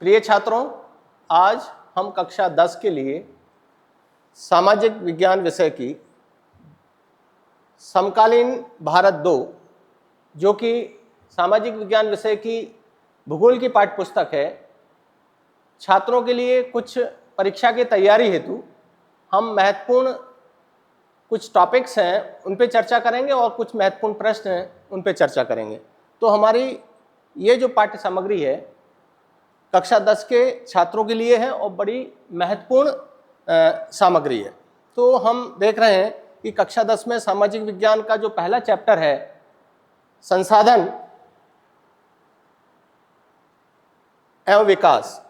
प्रिय छात्रों, आज हम कक्षा 10 के लिए सामाजिक विज्ञान विषय की समकालीन भारत 2, जो कि सामाजिक विज्ञान विषय की भूगोल की पाठ्यपुस्तक है, छात्रों के लिए कुछ परीक्षा की तैयारी हेतु हम महत्वपूर्ण कुछ टॉपिक्स हैं उन पे चर्चा करेंगे और कुछ महत्वपूर्ण प्रश्न हैं उन पे चर्चा करेंगे। तो हमारी ये जो पाठ्य सामग्री है कक्षा 10 के छात्रों के लिए है और बड़ी महत्वपूर्ण सामग्री है। तो हम देख रहे हैं कि कक्षा 10 में सामाजिक विज्ञान का जो पहला चैप्टर है संसाधन एवं विकास,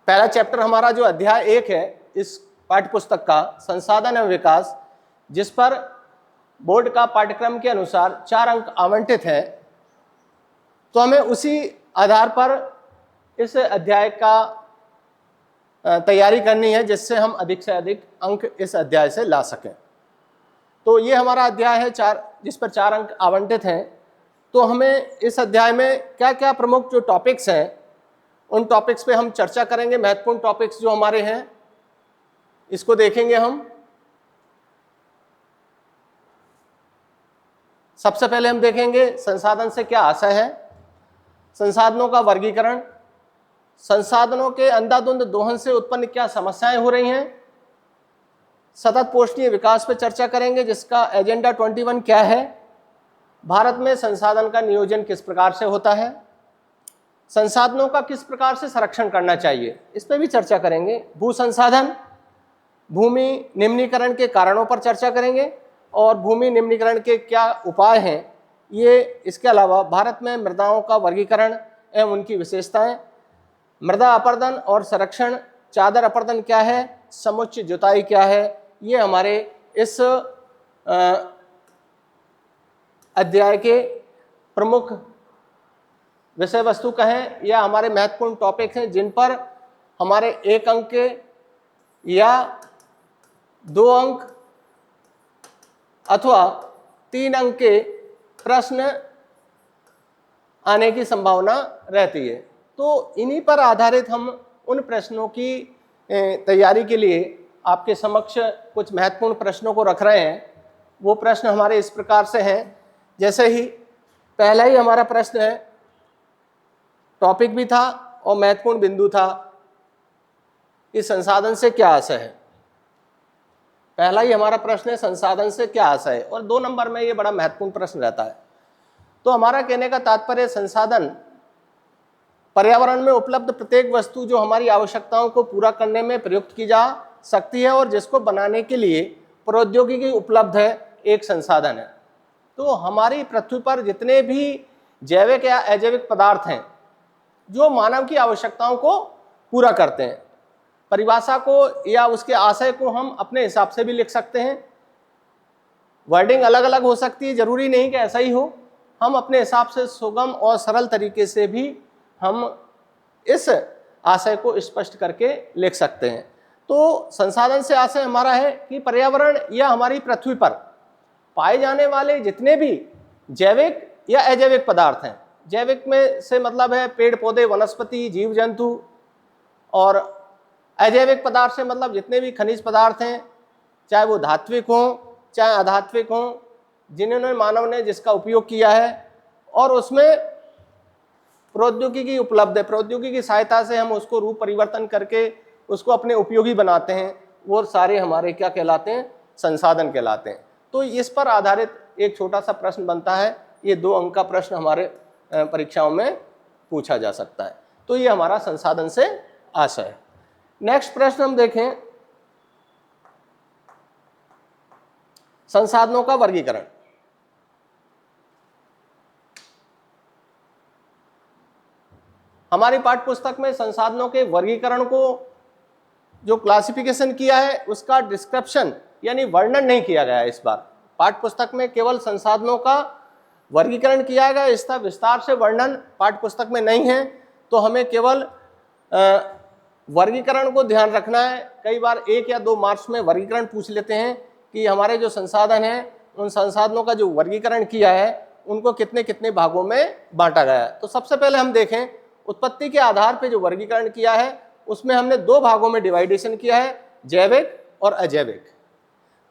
पहला चैप्टर हमारा जो अध्याय 1 है इस पाठ्यपुस्तक का संसाधन एवं विकास, जिस पर बोर्ड का पाठ्यक्रम के अनुसार 4 अंक आवंटित हैं, तो हमें उसी आधार पर इस अध्याय का तैयारी करनी है जिससे हम अधिक से अधिक अंक इस अध्याय से ला सकें। तो ये हमारा अध्याय है 4, जिस पर 4 अंक आवंटित हैं। तो हमें इस अध्याय में क्या क्या प्रमुख जो टॉपिक्स हैं उन टॉपिक्स पे हम चर्चा करेंगे। महत्वपूर्ण टॉपिक्स जो हमारे हैं इसको देखेंगे हम। सबसे पहले हम देखेंगे संसाधन से क्या आशय है, संसाधनों का वर्गीकरण, संसाधनों के अंधाधुंध दोहन से उत्पन्न क्या समस्याएं हो रही हैं, सतत पोषणीय विकास पर चर्चा करेंगे जिसका एजेंडा 21 क्या है, भारत में संसाधन का नियोजन किस प्रकार से होता है, संसाधनों का किस प्रकार से संरक्षण करना चाहिए इस पर भी चर्चा करेंगे, भू संसाधन, भूमि निम्नीकरण के कारणों पर चर्चा करेंगे और भूमि निम्नीकरण के क्या उपाय हैं ये। इसके अलावा भारत में मृदाओं का वर्गीकरण एवं उनकी विशेषताएं, मृदा अपरदन और संरक्षण, चादर अपरदन क्या है, समुच्चय जुताई क्या है, ये हमारे इस अध्याय के प्रमुख विषय वस्तु कहें या हमारे महत्वपूर्ण टॉपिक हैं जिन पर हमारे 1 अंक के या 2 अंक अथवा 3 अंक के प्रश्न आने की संभावना रहती है। तो इन्हीं पर आधारित हम उन प्रश्नों की तैयारी के लिए आपके समक्ष कुछ महत्वपूर्ण प्रश्नों को रख रहे हैं। वो प्रश्न हमारे इस प्रकार से हैं, जैसे ही पहला ही हमारा प्रश्न है, टॉपिक भी था और महत्वपूर्ण बिंदु था कि संसाधन से क्या आशय है। पहला ही हमारा प्रश्न है संसाधन से क्या आशय है और 2 नंबर में ये बड़ा महत्वपूर्ण प्रश्न रहता है। तो हमारा कहने का तात्पर्य संसाधन पर्यावरण में उपलब्ध प्रत्येक वस्तु जो हमारी आवश्यकताओं को पूरा करने में प्रयुक्त की जा सकती है और जिसको बनाने के लिए प्रौद्योगिकी उपलब्ध है, एक संसाधन है। तो हमारी पृथ्वी पर जितने भी जैविक या अजैविक पदार्थ हैं जो मानव की आवश्यकताओं को पूरा करते हैं, परिभाषा को या उसके आशय को हम अपने हिसाब से भी लिख सकते हैं। वर्डिंग अलग अलग हो सकती है, जरूरी नहीं कि ऐसा ही हो। हम अपने हिसाब से सुगम और सरल तरीके से भी हम इस आशय को स्पष्ट करके लिख सकते हैं। तो संसाधन से आशय हमारा है कि पर्यावरण या हमारी पृथ्वी पर पाए जाने वाले जितने भी जैविक या अजैविक पदार्थ हैं, जैविक में से मतलब है पेड़ पौधे, वनस्पति, जीव जंतु, और अजैविक पदार्थ से मतलब जितने भी खनिज पदार्थ हैं, चाहे वो धात्विक हों चाहे अधात्विक हों, जिन्होंने मानव ने जिसका उपयोग किया है और उसमें प्रौद्योगिकी उपलब्ध है, प्रौद्योगिकी की सहायता से हम उसको रूप परिवर्तन करके उसको अपने उपयोगी बनाते हैं, वो सारे हमारे क्या कहलाते हैं, संसाधन कहलाते हैं। तो इस पर आधारित एक छोटा सा प्रश्न बनता है। ये 2 अंक का प्रश्न हमारे परीक्षाओं में पूछा जा सकता है। तो ये हमारा संसाधन से आशय है। नेक्स्ट प्रश्न हम देखें, संसाधनों का वर्गीकरण। हमारी पाठ्यपुस्तक में संसाधनों के वर्गीकरण को जो क्लासिफिकेशन किया है उसका डिस्क्रिप्शन यानी वर्णन नहीं किया गया है। इस बार पाठ्यपुस्तक में केवल संसाधनों का वर्गीकरण किया गया, इसका विस्तार से वर्णन पाठ्यपुस्तक में नहीं है। तो हमें केवल वर्गीकरण को ध्यान रखना है। कई बार 1 या 2 मार्क्स में वर्गीकरण पूछ लेते हैं कि हमारे जो संसाधन हैं उन संसाधनों का जो वर्गीकरण किया है उनको कितने कितने भागों में बांटा गया है। तो सबसे पहले हम देखें उत्पत्ति के आधार पर जो वर्गीकरण किया है उसमें हमने दो भागों में डिवाइडेशन किया है, जैविक और अजैविक।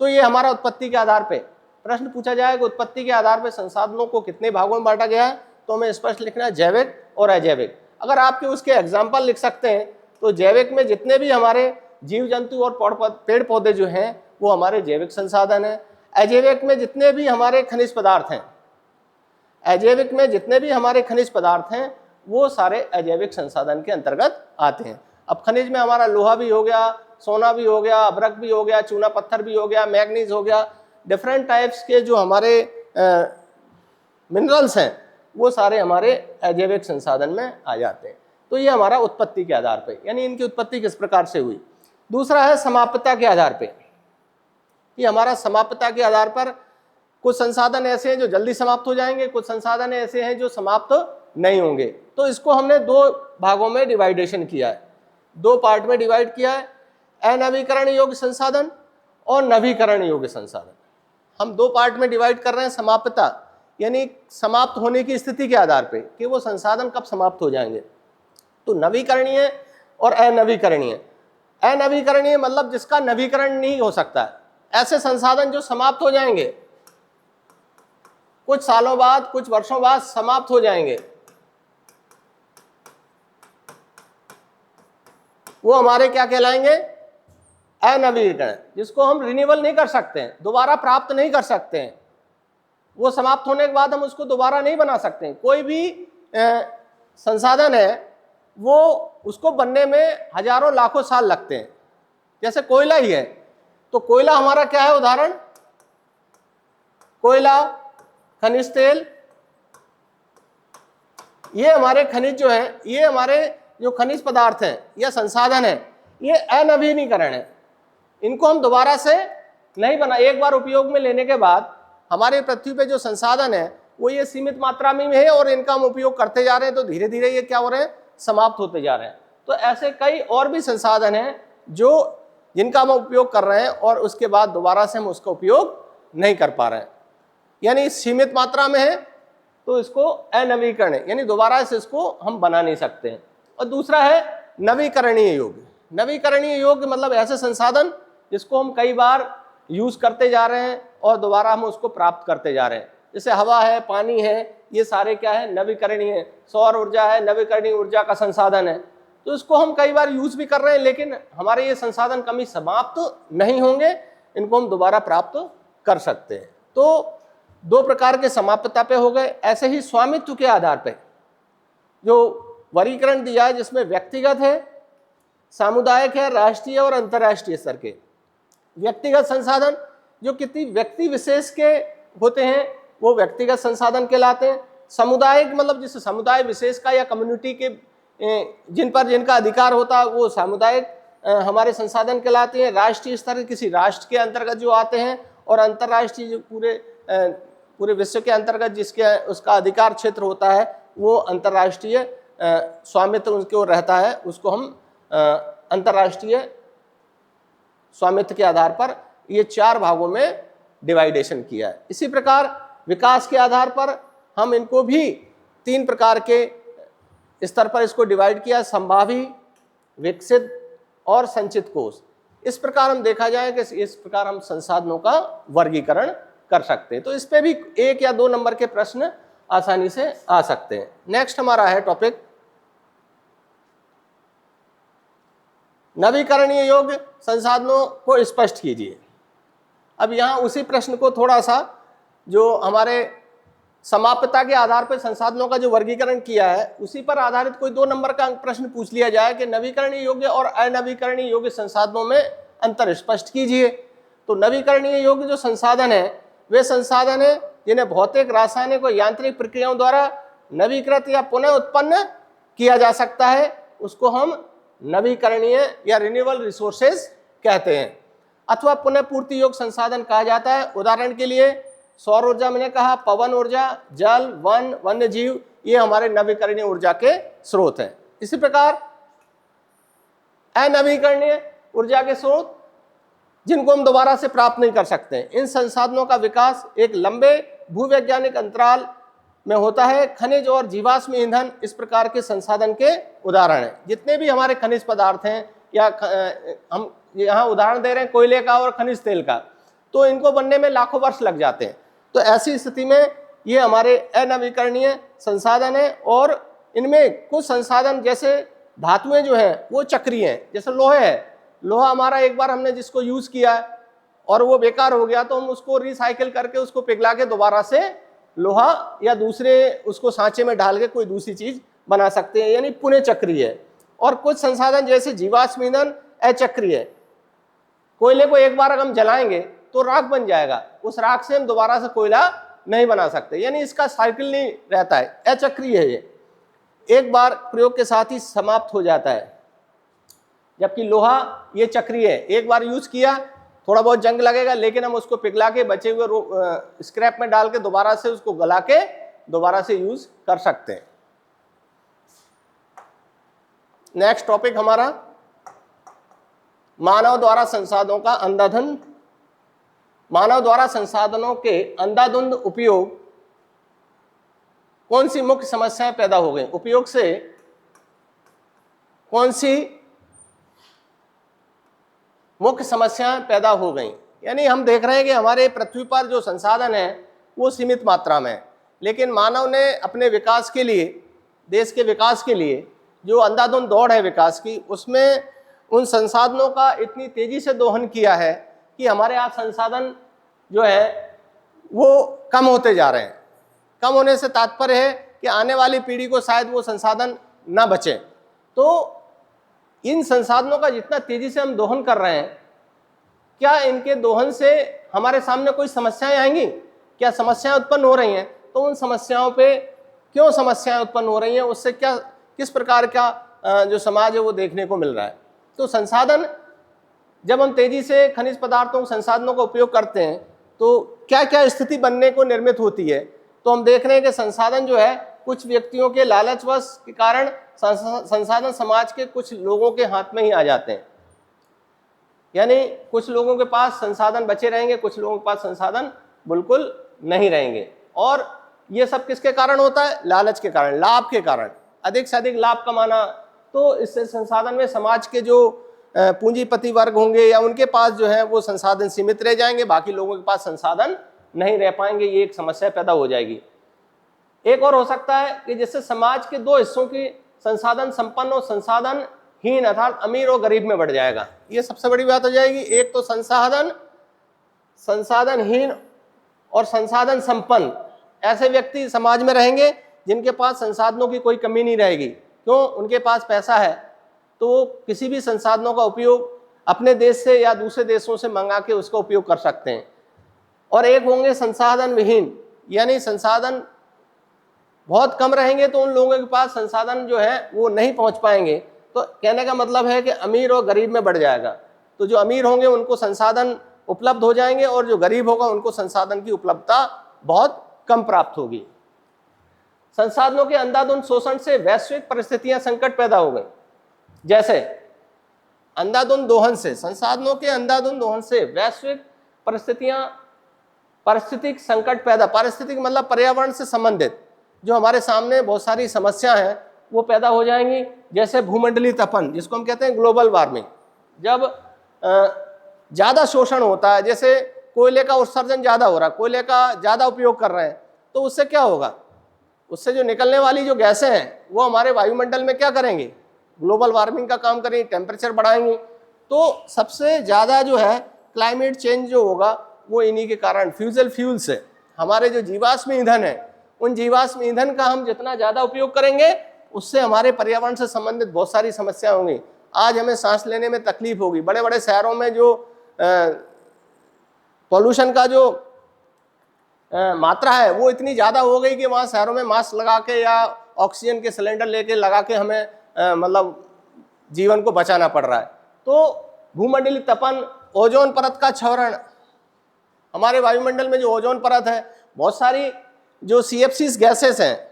तो ये हमारा उत्पत्ति के आधार पे प्रश्न पूछा जाए कि उत्पत्ति के आधार पर संसाधनों को कितने भागों में बांटा गया है, तो हमें स्पष्ट लिखना है जैविक और अजैविक। अगर आपके उसके एग्जाम्पल लिख सकते हैं तो जैविक में जितने भी हमारे जीव जंतु और पेड़ पौधे जो हैं वो हमारे जैविक संसाधन हैं। अजैविक में जितने भी हमारे खनिज पदार्थ हैं, अजैविक में जितने भी हमारे खनिज पदार्थ हैं वो सारे अजैविक संसाधन के अंतर्गत आते हैं। अब खनिज में हमारा लोहा भी हो गया, सोना भी हो गया, अभ्रक भी हो गया, चूना पत्थर भी हो गया, मैग्नीज हो गया, डिफरेंट टाइप्स के जो हमारे मिनरल्स हैं वो सारे हमारे अजैविक संसाधन में आ जाते हैं। तो ये हमारा उत्पत्ति के आधार पे, यानी इनकी उत्पत्ति किस प्रकार से हुई। दूसरा है समाप्तता के आधार पे, कि हमारा समाप्तता के आधार पर कुछ संसाधन ऐसे हैं जो जल्दी समाप्त हो जाएंगे, कुछ संसाधन ऐसे हैं जो समाप्त नहीं होंगे। तो इसको हमने दो भागों में डिवाइडेशन किया है, दो पार्ट में डिवाइड किया है, अनवीकरण योग्य संसाधन और नवीकरण योग्य संसाधन। हम दो पार्ट में डिवाइड कर रहे हैं। समाप्तता यानी समाप्त होने की स्थिति के आधार पे कि वो संसाधन कब समाप्त हो जाएंगे। तो नवीकरणीय और अनवीकरणीय। अनवीकरणीय मतलब जिसका नवीकरण नहीं हो सकता है, ऐसे संसाधन जो समाप्त हो जाएंगे, कुछ सालों बाद, कुछ वर्षों बाद समाप्त हो जाएंगे, वो हमारे क्या कहलाएंगे, अनवीकरण, जिसको हम रिन्यूअल नहीं कर सकते हैं, दोबारा प्राप्त नहीं कर सकते हैं। वो समाप्त होने के बाद हम उसको दोबारा नहीं बना सकते हैं। कोई भी संसाधन है वो उसको बनने में हजारों लाखों साल लगते हैं। जैसे कोयला ही है, तो कोयला हमारा क्या है उदाहरण, कोयला, खनिज तेल, ये हमारे खनिज जो है, ये हमारे जो खनिज पदार्थ हैं या संसाधन है, ये अनवीनीकरण है। इनको हम दोबारा से नहीं बना, एक बार उपयोग में लेने के बाद हमारे पृथ्वी पे जो संसाधन है वो ये सीमित मात्रा में है और इनका हम उपयोग करते जा रहे हैं, तो धीरे धीरे ये क्या हो रहे हैं, समाप्त होते जा रहे हैं। तो ऐसे कई और भी संसाधन हैं जो जिनका हम उपयोग कर रहे हैं और उसके बाद दोबारा से हम उसका उपयोग नहीं कर पा रहे हैं, यानी सीमित मात्रा में है, तो इसको अनवीकरण है, यानी दोबारा से इसको हम बना नहीं सकते हैं। और दूसरा है नवीकरणीय योग्य। नवीकरणीय योग्य मतलब ऐसे संसाधन जिसको हम कई बार यूज करते जा रहे हैं और दोबारा हम उसको प्राप्त करते जा रहे हैं। जैसे हवा है, पानी है, ये सारे क्या है, नवीकरणीय है। सौर ऊर्जा है, नवीकरणीय ऊर्जा का संसाधन है। तो इसको हम कई बार यूज भी कर रहे हैं, लेकिन हमारे ये संसाधन कभी समाप्त नहीं होंगे, इनको हम दोबारा प्राप्त कर सकते हैं। तो दो प्रकार के समाप्तता पे हो गए। ऐसे ही स्वामित्व के आधार पे जो वर्गीकरण दिया है, जिसमें व्यक्तिगत है, सामुदायिक है, राष्ट्रीय और अंतर्राष्ट्रीय स्तर के। व्यक्तिगत संसाधन जो किसी व्यक्ति विशेष के होते हैं वो व्यक्तिगत संसाधन कहलाते हैं। सामुदायिक मतलब जिस समुदाय विशेष का या कम्युनिटी के जिन पर जिनका अधिकार होता है वो सामुदायिक हमारे संसाधन कहलाते हैं। राष्ट्रीय स्तर किसी राष्ट्र के अंतर्गत जो आते हैं, और अंतर्राष्ट्रीय जो पूरे विश्व के अंतर्गत जिसके उसका अधिकार क्षेत्र होता है वो अंतर्राष्ट्रीय स्वामित्व उसके ओर रहता है, उसको हम अंतर्राष्ट्रीय स्वामित्व के आधार पर ये चार भागों में डिवाइडेशन किया है। इसी प्रकार विकास के आधार पर हम इनको भी तीन प्रकार के स्तर पर इसको डिवाइड किया, संभावी, विकसित और संचित कोष। इस प्रकार हम देखा जाए कि इस प्रकार हम संसाधनों का वर्गीकरण कर सकते हैं। तो इस पे भी 1 या 2 नंबर के प्रश्न आसानी से आ सकते हैं। नेक्स्ट हमारा है टॉपिक नवीकरणीय योग्य संसाधनों को स्पष्ट कीजिए। अब यहाँ उसी प्रश्न को थोड़ा सा जो हमारे समाप्तता के आधार पर संसाधनों का जो वर्गीकरण किया है उसी पर आधारित कोई 2 नंबर का प्रश्न पूछ लिया जाए कि नवीकरणीय योग्य और अनवीकरणीय योग्य संसाधनों में अंतर स्पष्ट कीजिए। तो नवीकरणीय योग्य जो संसाधन है वे संसाधन है जिन्हें भौतिक, रासायनिक और यांत्रिक प्रक्रियाओं द्वारा नवीकृत या पुनः उत्पन्न किया जा सकता है, उसको हम नवीकरणीय या रिन्यूएबल रिसोर्सेज कहते हैं, अथवा पुनः पूर्ति योग्य संसाधन कहा जाता है। उदाहरण के लिए सौर ऊर्जा मैंने कहा, पवन ऊर्जा, जल, वन, वन्य जीव, ये हमारे नवीकरणीय ऊर्जा के स्रोत हैं। इसी प्रकार अनवीकरणीय ऊर्जा के स्रोत जिनको हम दोबारा से प्राप्त नहीं कर सकते। इन संसाधनों का विकास एक लंबे भूवैज्ञानिक अंतराल में होता है। खनिज और जीवाश्म ईंधन इस प्रकार के संसाधन के उदाहरण हैं। जितने भी हमारे खनिज पदार्थ हैं, या हम यहाँ उदाहरण दे रहे हैं कोयले का और खनिज तेल का, तो इनको बनने में लाखों वर्ष लग जाते हैं। तो ऐसी स्थिति में ये हमारे अनवीकरणीय संसाधन है, और इनमें कुछ संसाधन जैसे धातुएं जो हैं वो चक्रीय हैं। जैसे लोहे है, लोहा हमारा एक बार हमने जिसको यूज किया और वो बेकार हो गया, तो हम उसको रिसाइकिल करके उसको पिघला के दोबारा से लोहा या दूसरे उसको सांचे में डाल के कोई दूसरी चीज बना सकते हैं, यानी पुनः चक्रीय है। और कुछ संसाधन जैसे जीवाश्म ईंधन अचक्रीय है। कोयले को एक बार हम जलाएंगे तो राख बन जाएगा, उस राख से हम दोबारा से कोयला नहीं बना सकते, यानी इसका साइकिल नहीं रहता है, अचक्रीय है ये, एक बार प्रयोग के साथ ही समाप्त हो जाता है। जबकि लोहा ये चक्रीय है, एक बार यूज किया, थोड़ा बहुत जंग लगेगा, लेकिन हम उसको पिघला के बचे हुए स्क्रैप में डाल के दोबारा से उसको गला के दोबारा से यूज कर सकते हैं। नेक्स्ट टॉपिक हमारा मानव द्वारा संसाधनों का अंधाधुंध, मानव द्वारा संसाधनों के अंधाधुंध उपयोग कौन सी मुख्य समस्याएं पैदा हो गई, उपयोग से कौन सी मुख्य समस्याएं पैदा हो गई। यानी हम देख रहे हैं कि हमारे पृथ्वी पर जो संसाधन है वो सीमित मात्रा में है, लेकिन मानव ने अपने विकास के लिए, देश के विकास के लिए जो अंधाधुंध दौड़ है विकास की, उसमें उन संसाधनों का इतनी तेजी से दोहन किया है कि हमारे यहाँ संसाधन जो है वो कम होते जा रहे हैं। कम होने से तात्पर्य है कि आने वाली पीढ़ी को शायद वो संसाधन ना बचे। तो इन संसाधनों का जितना तेजी से हम दोहन कर रहे हैं, क्या इनके दोहन से हमारे सामने कोई समस्याएं आएंगी, क्या समस्याएं उत्पन्न हो रही हैं, तो उन समस्याओं पे क्यों समस्याएं उत्पन्न हो रही हैं, उससे क्या किस प्रकार का जो समाज है वो देखने को मिल रहा है। तो संसाधन, जब हम तेजी से खनिज पदार्थों संसाधनों का उपयोग करते हैं तो क्या क्या स्थिति बनने को निर्मित होती है। तो हम देख रहे हैं कि संसाधन जो है कुछ व्यक्तियों के लालचवश के कारण संसाधन समाज के कुछ लोगों के हाथ में ही आ जाते हैं, यानी कुछ लोगों के पास संसाधन बचे रहेंगे, कुछ लोगों के पास संसाधन बिल्कुल नहीं रहेंगे। और ये सब किसके कारण होता है, लालच के कारण, लाभ के कारण, अधिक से अधिक लाभ कमाना। तो इससे संसाधन में समाज के जो पूंजीपति वर्ग होंगे या उनके पास जो है वो संसाधन सीमित रह जाएंगे, बाकी लोगों के पास संसाधन नहीं रह पाएंगे, ये एक समस्या पैदा हो जाएगी। एक और हो सकता है कि जिससे समाज के दो हिस्सों की संसाधन संपन्न और संसाधनहीन अर्थात अमीर और गरीब में बढ़ जाएगा, ये सबसे बड़ी बात हो जाएगी। एक तो संसाधनहीन और संसाधन संपन्न ऐसे व्यक्ति समाज में रहेंगे जिनके पास संसाधनों की कोई कमी नहीं रहेगी। क्यों, उनके पास पैसा है तो वो किसी भी संसाधनों का उपयोग अपने देश से या दूसरे देशों से मंगा के उसका उपयोग कर सकते हैं। और एक होंगे संसाधन विहीन, यानी संसाधन बहुत कम रहेंगे तो उन लोगों के पास संसाधन जो है वो नहीं पहुंच पाएंगे। तो कहने का मतलब है कि अमीर और गरीब में बढ़ जाएगा। तो जो अमीर होंगे उनको संसाधन उपलब्ध हो जाएंगे और जो गरीब होगा उनको संसाधन की उपलब्धता बहुत कम प्राप्त होगी। संसाधनों के अंधाधुंध शोषण से वैश्विक परिस्थितियां संकट पैदा हो गई। जैसे अंधाधुंध दोहन से, संसाधनों के अंधाधुंध दोहन से वैश्विक पारिस्थितिक संकट पैदा, पारिस्थितिक मतलब पर्यावरण से संबंधित जो हमारे सामने बहुत सारी समस्या हैं वो पैदा हो जाएंगी। जैसे भूमंडलीय तपन, जिसको हम कहते हैं ग्लोबल वार्मिंग। जब ज़्यादा शोषण होता है, जैसे कोयले का उत्सर्जन ज़्यादा हो रहा है, कोयले का ज़्यादा उपयोग कर रहे हैं, तो उससे क्या होगा, उससे जो निकलने वाली जो गैसें हैं वो हमारे वायुमंडल में क्या करेंगे, ग्लोबल वार्मिंग का काम करेंगे, टेम्परेचर बढ़ाएंगी। तो सबसे ज़्यादा जो है क्लाइमेट चेंज जो होगा वो इन्हीं के कारण, फ्यूजल फ्यूल से, हमारे जो जीवाश्म ईंधन है उन जीवाश्म ईंधन का हम जितना ज़्यादा उपयोग करेंगे उससे हमारे पर्यावरण से संबंधित बहुत सारी समस्या होंगी। आज हमें सांस लेने में तकलीफ होगी। बड़े बड़े शहरों में जो पॉल्यूशन का जो मात्रा है वो इतनी ज़्यादा हो गई कि वहाँ शहरों में मास्क लगा के या ऑक्सीजन के सिलेंडर लेके लगा के हमें मतलब जीवन को बचाना पड़ रहा है। तो भूमंडलीय तपन, ओजोन परत का क्षरण, हमारे वायुमंडल में जो ओजोन परत है, बहुत सारी जो CFCs गैसेस हैं,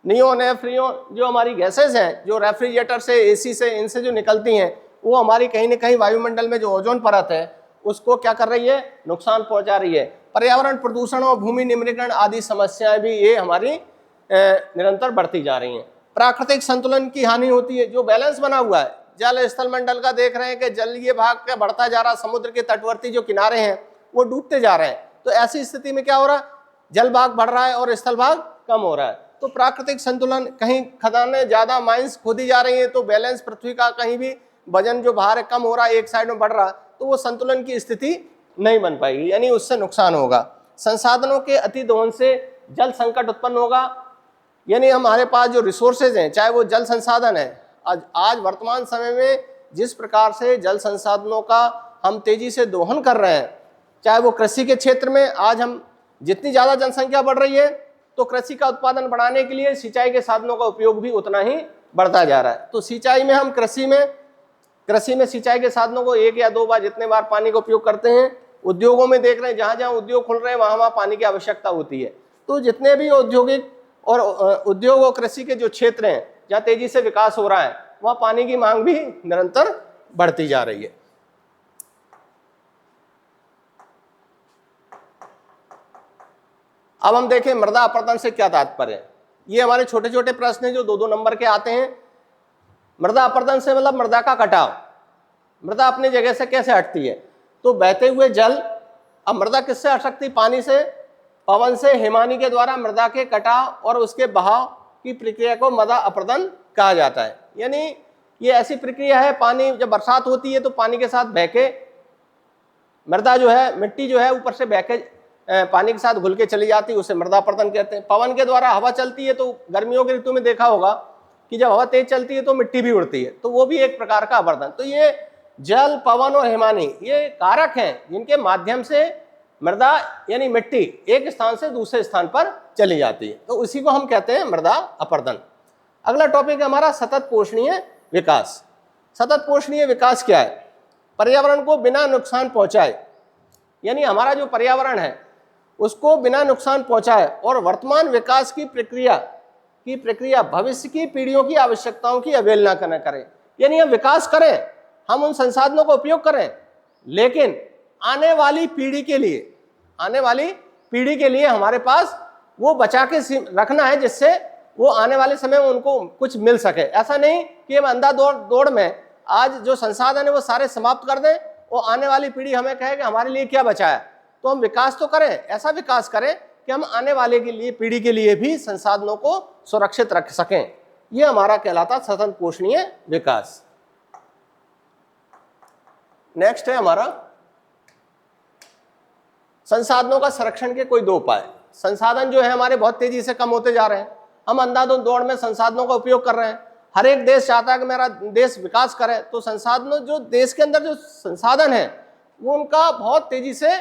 नियोन है, फ्रियोन, जो हमारी गैसेस हैं जो रेफ्रिजरेटर से, AC से, इनसे जो निकलती हैं वो हमारी कहीं ना कहीं वायुमंडल में जो ओजोन परत है उसको क्या कर रही है, नुकसान पहुंचा रही है। पर्यावरण प्रदूषण और भूमि निम्नीकरण आदि समस्याएं भी ये हमारी निरंतर बढ़ती जा रही हैं। प्राकृतिक संतुलन की हानि होती है, जो बैलेंस बना हुआ है जल स्थल मंडल का, देख रहे हैं कि जलीय भाग का बढ़ता जा रहा, समुद्र के तटवर्ती जो किनारे हैं वो डूबते जा रहे हैं। तो ऐसी स्थिति में क्या हो रहा है, जल भाग बढ़ रहा है और स्थल भाग कम हो रहा है। तो प्राकृतिक संतुलन, कहीं खदानें ज्यादा माइंस खोदी जा रही है तो बैलेंस पृथ्वी का, कहीं भी वजन जो बाहर कम हो रहा है एक साइड में बढ़ रहा है, तो वो संतुलन की स्थिति नहीं बन पाएगी, यानी उससे नुकसान होगा। संसाधनों के अति दोहन से जल संकट उत्पन्न होगा, यानी हमारे पास जो रिसोर्सेज हैं, चाहे वो जल संसाधन है, आज वर्तमान समय में जिस प्रकार से जल संसाधनों का हम तेजी से दोहन कर रहे हैं, चाहे वो कृषि के क्षेत्र में, आज हम जितनी ज्यादा जनसंख्या बढ़ रही है तो कृषि का उत्पादन बढ़ाने के लिए सिंचाई के साधनों का उपयोग भी उतना ही बढ़ता जा रहा है। तो सिंचाई में हम कृषि में सिंचाई के साधनों को 1 या 2 बार जितने बार पानी का उपयोग करते हैं। उद्योगों में देख रहे हैं, जहां जहां उद्योग खुल रहे हैं वहां पानी की आवश्यकता होती है। तो जितने भी औद्योगिक और उद्योग और कृषि के जो क्षेत्र हैं जहाँ तेजी से विकास हो रहा है, वहाँ पानी की मांग भी निरंतर बढ़ती जा रही है। अब हम देखें मृदा अपरदन से क्या तात्पर्य है। ये हमारे छोटे छोटे प्रश्न हैं जो 2-2 नंबर के आते हैं। मृदा अपरदन से मतलब मृदा का कटाव। मृदा अपनी जगह से कैसे हटती है, तो बहते हुए जल, अब मृदा किससे हट सकती, पानी से, पवन से, हिमानी के द्वारा मृदा के कटाव और उसके बहाव की प्रक्रिया को मृदा अपरदन कहा जाता है। यानी ये ऐसी प्रक्रिया है, पानी जब बरसात होती है तो पानी के साथ बह के मृदा जो है, मिट्टी जो है ऊपर से बह के पानी के साथ घुल के चली जाती है, उसे मृदा अपरदन कहते हैं। पवन के द्वारा हवा चलती है, तो गर्मियों के ऋतु में देखा होगा कि जब हवा तेज चलती है तो मिट्टी भी उड़ती है, तो वो भी एक प्रकार का अपरदन। तो ये जल, पवन और हिमानी ये कारक हैं जिनके माध्यम से मृदा यानी मिट्टी एक स्थान से दूसरे स्थान पर चली जाती है, तो उसी को हम कहते हैं मृदा अपरदन। अगला टॉपिक है हमारा सतत पोषणीय विकास। सतत पोषणीय विकास क्या है, पर्यावरण को बिना नुकसान पहुंचाए, यानी हमारा जो पर्यावरण है उसको बिना नुकसान पहुंचाए और वर्तमान विकास की प्रक्रिया भविष्य की पीढ़ियों की आवश्यकताओं की अवहेलना न करें। यानी हम विकास करें, हम उन संसाधनों का उपयोग करें, लेकिन आने वाली पीढ़ी के लिए हमारे पास वो बचा के रखना है, जिससे वो आने वाले समय में उनको कुछ मिल सके। ऐसा नहीं कि हम अंधाधुंध में आज जो संसाधन है वो सारे समाप्त कर दें और आने वाली पीढ़ी हमें कहे कि हमारे लिए क्या बचा है। तो हम विकास तो करें, ऐसा विकास करें कि हम आने वाले के लिए, पीढ़ी के लिए भी संसाधनों को सुरक्षित रख सकें। यह हमारा कहलाता सतत पोषणीय विकास। नेक्स्ट है हमारा संसाधनों का संरक्षण के कोई 2 उपाय। संसाधन जो है हमारे बहुत तेजी से कम होते जा रहे हैं, हम अंधाधुंध दौड़ में संसाधनों का उपयोग कर रहे हैं। हर एक देश चाहता है कि मेरा देश विकास करे, तो संसाधनों, जो देश के अंदर जो संसाधन है वो उनका बहुत तेजी से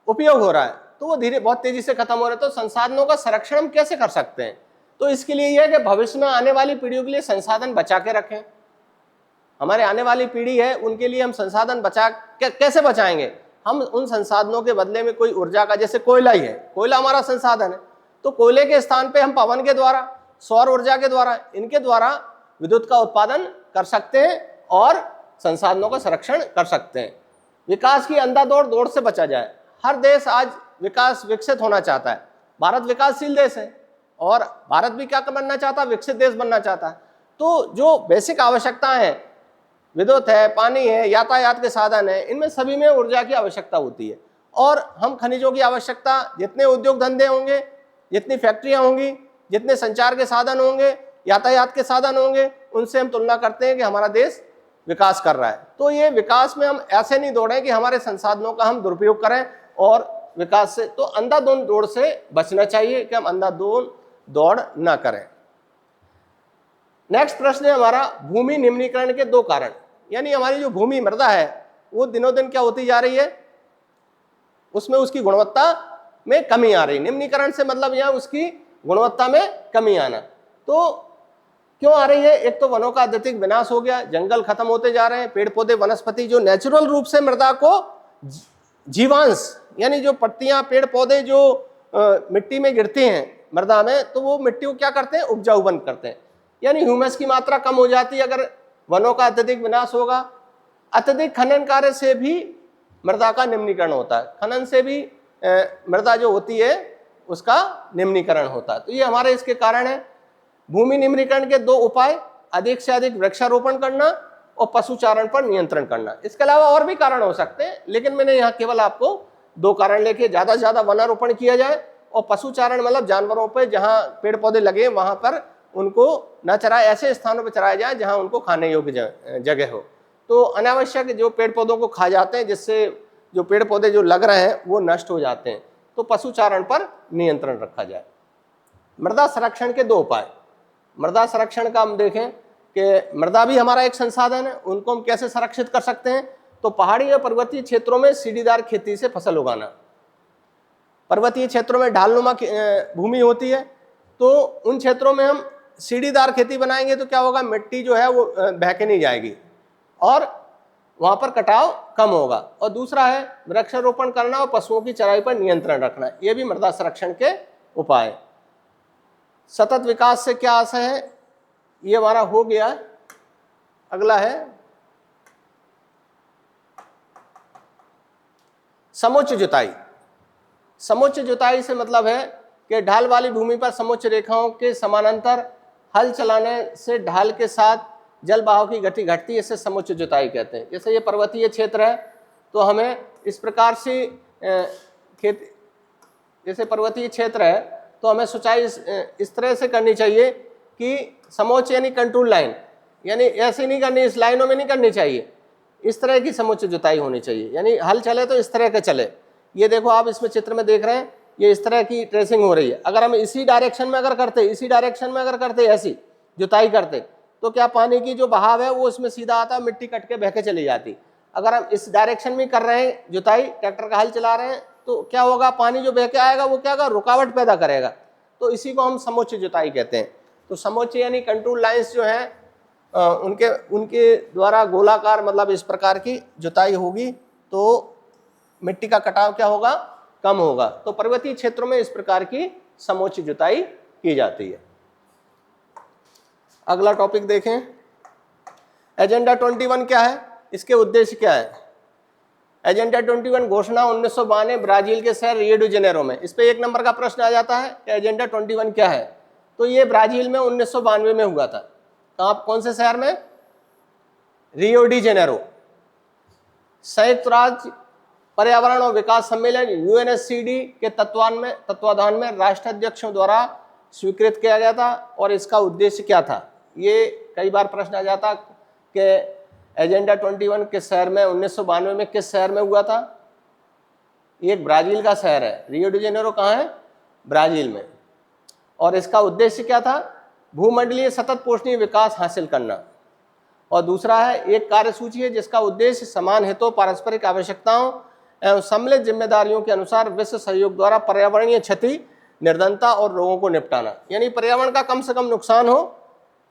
उपयोग हो रहा है, तो वो बहुत तेजी से खत्म हो रहा है। तो संसाधनों का संरक्षण हम कैसे कर सकते हैं, तो इसके लिए यह है कि भविष्य में आने वाली पीढ़ियों के लिए संसाधन बचा के रखें। हमारे आने वाली पीढ़ी है उनके लिए हम संसाधन कैसे बचाएंगे, हम उन संसाधनों के बदले में कोई ऊर्जा का, जैसे कोयला ही है, कोयला हमारा संसाधन है, तो कोयले के स्थान पे हम पवन के द्वारा, सौर ऊर्जा के द्वारा, इनके द्वारा विद्युत का उत्पादन कर सकते हैं और संसाधनों का संरक्षण कर सकते हैं। विकास की अंधाधुंध से बचा जाए। हर देश आज विकसित होना चाहता है। भारत विकासशील देश है और भारत भी क्या बनना चाहता है, विकसित देश बनना चाहता है। तो जो बेसिक आवश्यकताएं हैं, विद्युत है, पानी है, यातायात के साधन है, इनमें सभी में ऊर्जा की आवश्यकता होती है। और हम खनिजों की आवश्यकता, जितने उद्योग धंधे होंगे, जितनी फैक्ट्रियां होंगी, जितने संचार के साधन होंगे, यातायात के साधन होंगे, उनसे हम तुलना करते हैं कि हमारा देश विकास कर रहा है। तो ये विकास में हम ऐसे नहीं दौड़ें कि हमारे संसाधनों का हम दुरुपयोग करें और विकास से, तो अंधाधुंध दौड़ से बचना चाहिए कि हम अंधाधुंध दौड़ ना करें। नेक्स्ट प्रश्न है हमारा भूमि निम्नीकरण के 2 कारण। यानी हमारी जो भूमि मृदा है वो दिनों दिन क्या होती जा रही है, उसमें उसकी गुणवत्ता में कमी आ रही है। निम्नीकरण से मतलब यहाँ उसकी गुणवत्ता में कमी आना। तो क्यों आ रही है, एक तो वनों का अत्यधिक विनाश हो गया, जंगल खत्म होते जा रहे हैं, पेड़ पौधे वनस्पति जो नेचुरल रूप से मृदा को जीवांश, यानी जो पत्तियां, पेड़ पौधे जो मिट्टी में गिरते हैं मृदा में, तो वो मिट्टी को क्या करते हैं, उपजाऊ बंद करते हैं। यानी ह्यूमस की मात्रा कम हो जाती है अगर वनों का अत्यधिक विनाश होगा। अत्यधिक खनन कार्य से भी मृदा का निम्नीकरण होता है, खनन से भी मृदा जो होती है उसका निम्नीकरण होता है। तो ये हमारे इसके कारण है। भूमि निम्नीकरण के 2 उपाय, अधिक से अधिक वृक्षारोपण करना और पशुचारण पर नियंत्रण करना। इसके अलावा और भी कारण हो सकते हैं, लेकिन मैंने यहाँ केवल आपको 2 कारण लेके, ज्यादा से ज्यादा वनारोपण किया जाए और पशुचारण मतलब जानवरों पे जहाँ पेड़ पौधे लगे वहां पर उनको न चराए, ऐसे स्थानों पर चराया जाए जहां उनको खाने योग्य जगह हो। तो अनावश्यक जो पेड़ पौधों को खा जाते हैं, जिससे जो पेड़ पौधे जो लग रहे हैं वो नष्ट हो जाते हैं, तो पशुचारण पर नियंत्रण रखा जाए। मृदा संरक्षण के 2 उपाय। मृदा संरक्षण का हम देखें कि मृदा भी हमारा एक संसाधन है, उनको हम कैसे संरक्षित कर सकते हैं। तो पहाड़ी या पर्वतीय क्षेत्रों में सीढ़ीदार खेती से फसल उगाना। पर्वतीय क्षेत्रों में ढालनुमा भूमि होती है, तो उन क्षेत्रों में हम सीढ़ीदार खेती बनाएंगे तो क्या होगा, मिट्टी जो है वो बहके नहीं जाएगी और वहां पर कटाव कम होगा। और दूसरा है वृक्षारोपण करना और पशुओं की चराई पर नियंत्रण रखना, ये भी मृदा संरक्षण के उपाय। सतत विकास से क्या आशय है, ये हमारा हो गया। अगला है समुच्च जुताई। समुच्च जुताई से मतलब है कि ढाल वाली भूमि पर समुच्च रेखाओं के समानांतर हल चलाने से ढाल के साथ जल बहाव की गति घटती है, इसे समुच्च जुताई कहते हैं। जैसे ये पर्वतीय क्षेत्र है तो हमें इस प्रकार से खेती, जैसे पर्वतीय क्षेत्र है तो हमें सिंचाई इस तरह से करनी चाहिए कि समुच्च यानी कंट्रोल लाइन, यानी ऐसे नहीं करनी, इस लाइनों में नहीं करनी चाहिए, इस तरह की समुच्च जुताई होनी चाहिए, यानी हल चले तो इस तरह का चले। ये देखो आप इसमें चित्र में देख रहे हैं, ये इस तरह की ट्रेसिंग हो रही है। अगर हम इसी डायरेक्शन में अगर करते, इसी डायरेक्शन में अगर करते, ऐसी जुताई करते, तो क्या पानी की जो बहाव है वो उसमें सीधा आता, मिट्टी कट के बह के चली जाती। अगर हम इस डायरेक्शन में कर रहे हैं जुताई, ट्रैक्टर का हल चला रहे हैं, तो क्या होगा, पानी जो बह के आएगा वो क्या होगा, रुकावट पैदा करेगा। तो इसी को हम समुच्च जुताई कहते हैं। तो समुच्च यानी कंट्रोल लाइन्स जो हैं उनके द्वारा गोलाकार मतलब इस प्रकार की जुताई होगी तो मिट्टी का कटाव क्या होगा, कम होगा। तो पर्वतीय क्षेत्रों में इस प्रकार की समुच्च जुताई की जाती है। अगला टॉपिक देखें, एजेंडा 21 क्या है, इसके उद्देश्य क्या है। एजेंडा 21 घोषणा 1992 ब्राजील के शहर रियो डी जेनेरो में। इस पे 1 नंबर का प्रश्न आ जाता है कि एजेंडा 21 क्या है। तो ये ब्राजील में 1992 में हुआ था। कहाँ, कौन से शहर में, रियो डी जेनेरो। संयुक्त राज्य पर्यावरण और विकास सम्मेलन यूएनएससीडी के तत्वाधान में राष्ट्राध्यक्षों द्वारा स्वीकृत किया गया था। और इसका उद्देश्य क्या था, ये कई बार प्रश्न आ जाता कि एजेंडा 21 किस शहर में, 1992 में किस शहर में हुआ था। ये एक ब्राजील का शहर है, रियो डी जेनेरो कहाँ है, ब्राजील में। और इसका उद्देश्य क्या था, भूमंडलीय सतत पोषणीय विकास हासिल करना। और दूसरा है एक कार्यसूची है जिसका उद्देश्य समान हितों, पारस्परिक आवश्यकताओं एवं सम्मिलित जिम्मेदारियों के अनुसार विश्व सहयोग द्वारा पर्यावरणीय क्षति, निर्धनता और रोगों को निपटाना, यानी पर्यावरण का कम से कम नुकसान हो,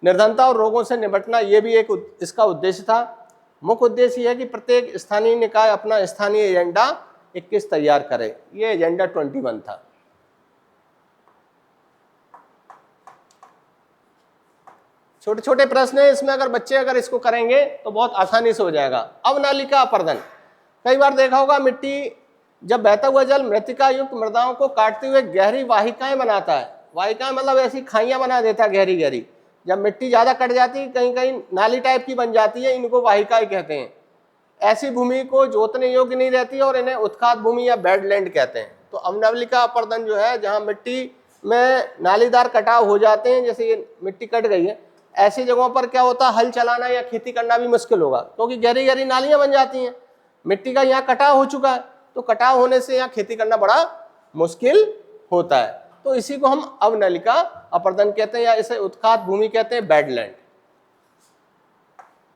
निर्धनता और रोगों से निपटना, ये भी एक इसका उद्देश्य था। मुख्य उद्देश्य यह है कि प्रत्येक स्थानीय निकाय अपना स्थानीय एजेंडा 21 तैयार करे। ये एजेंडा 21 था। छोटे छोटे प्रश्न है इसमें, अगर बच्चे अगर इसको करेंगे तो बहुत आसानी से हो जाएगा। अवनालिका अपर्दन, कई बार देखा होगा मिट्टी जब बहता हुआ जल मृतिका युक्त मृदाओं को काटते हुए गहरी वाहिकाएं बनाता है। वाहिकाएं मतलब ऐसी खाइयां बना देता है गहरी गहरी। जब मिट्टी ज्यादा कट जाती है, कहीं कहीं नाली टाइप की बन जाती है, इनको वाहिकाएं कहते हैं। ऐसी भूमि को जोतने योग्य नहीं रहती है और इन्हें उत्खात भूमि या बेडलैंड कहते हैं। तो अवनालिका अपर्दन जो है, जहाँ मिट्टी में नालीदार कटाव हो जाते हैं, जैसे ये मिट्टी कट गई है, ऐसी जगहों पर क्या होता है, हल चलाना या खेती करना भी मुश्किल होगा, क्योंकि गहरी गहरी नालियां बन जाती हैं। मिट्टी का यहाँ कटाव हो चुका है, तो कटाव होने से यहाँ खेती करना बड़ा मुश्किल होता है। तो इसी को हम अवनालिका अपर्दन कहते हैं या इसे उत्खात भूमि कहते हैं, बेडलैंड।